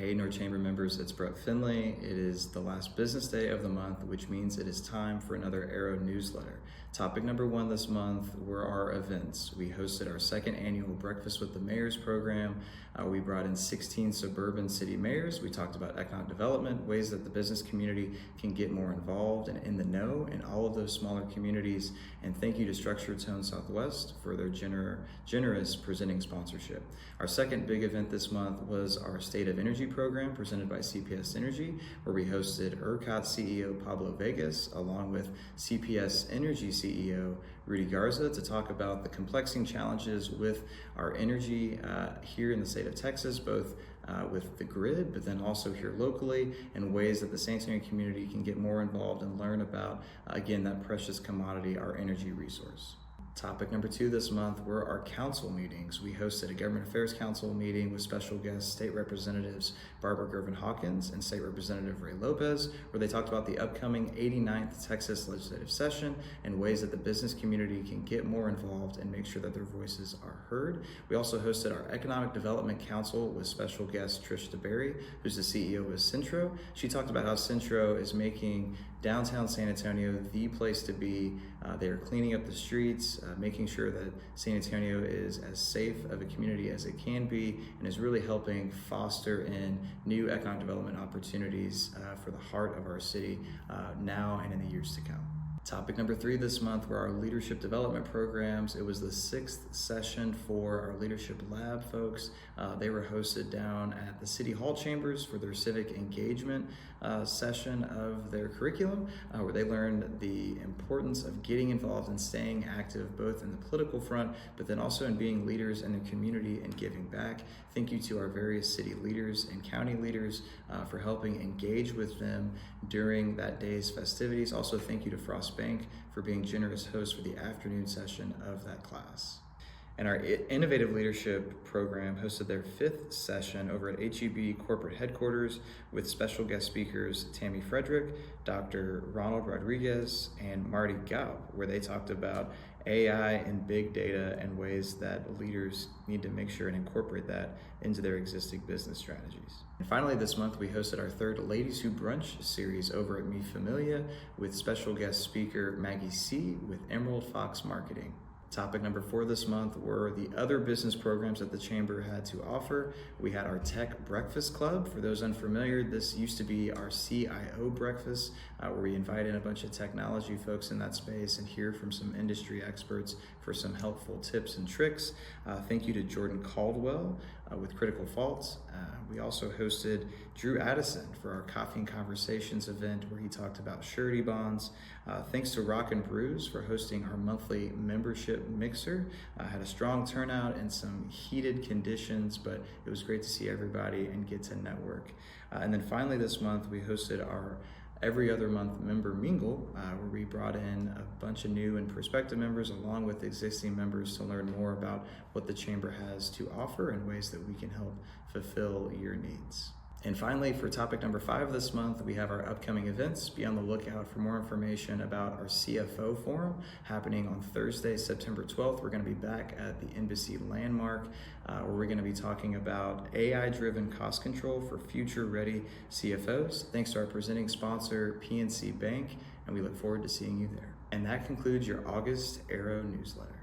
Hey North Chamber members, it's Brett Finley. It is the last business day of the month, which means it is time for another Arrow newsletter. Topic number one this month were our events. We hosted our second annual Breakfast with the Mayors program. We brought in 16 suburban city mayors. We talked about economic development, ways that the business community can get more involved and in the know in all of those smaller communities. And thank you to Structured Tone Southwest for their generous presenting sponsorship. Our second big event this month was our State of Energy program presented by CPS Energy, where we hosted ERCOT CEO Pablo Vegas along with CPS Energy CEO Rudy Garza to talk about the complexing challenges with our energy here in the state of Texas, both with the grid, but then also here locally, and ways that the San Antonio community can get more involved and learn about, again, that precious commodity, our energy resource. Topic number two this month were our council meetings. We hosted a Government Affairs Council meeting with special guest State Representatives Barbara Gervin Hawkins and State Representative Ray Lopez, where they talked about the upcoming 89th Texas legislative session and ways that the business community can get more involved and make sure that their voices are heard. We also hosted our Economic Development Council with special guest Trish DeBerry, who's the CEO of Centro. She talked about how Centro is making downtown San Antonio the place to be. They are cleaning up the streets, making sure that San Antonio is as safe of a community as it can be, and is really helping foster in new economic development opportunities for the heart of our city now and in the years to come. Topic number three this month were our leadership development programs. It was the sixth session for our leadership lab folks. They were hosted down at the City Hall chambers for their civic engagement session of their curriculum, where they learned the importance of getting involved and staying active both in the political front, but then also in being leaders in the community and giving back. Thank you to our various city leaders and county leaders for helping engage with them during that day's festivities. Also, thank you to Frost Bank for being generous hosts for the afternoon session of that class. And our Innovative Leadership program hosted their fifth session over at HEB corporate headquarters with special guest speakers Tammy Frederick, Dr. Ronald Rodriguez, and Marty Gaub, where they talked about AI and big data and ways that leaders need to make sure and incorporate that into their existing business strategies. And finally, this month we hosted our third Ladies Who Brunch series over at Mi Familia with special guest speaker Maggie C. with Emerald Fox Marketing. Topic number four this month were the other business programs that the Chamber had to offer. We had our Tech Breakfast Club. For those unfamiliar, this used to be our CIO breakfast, where we invite in a bunch of technology folks in that space and hear from some industry experts for some helpful tips and tricks. Thank you to Jordan Caldwell with Critical Faults. We also hosted Drew Addison for our Coffee and Conversations event, where he talked about surety bonds. Thanks to Rock and Brews for hosting our monthly membership mixer. Had a strong turnout and some heated conditions, but it was great to see everybody and get to network. And then finally this month, we hosted our every other month member mingle, where we brought in a bunch of new and prospective members along with existing members to learn more about what the Chamber has to offer and ways that we can help fulfill your needs. And finally, for topic number five this month, we have our upcoming events. Be on the lookout for more information about our CFO Forum happening on Thursday, September 12th. We're going to be back at the Embassy Landmark, where we're going to be talking about AI-driven cost control for future-ready CFOs. Thanks to our presenting sponsor, PNC Bank, and we look forward to seeing you there. And that concludes your August Arrow newsletter.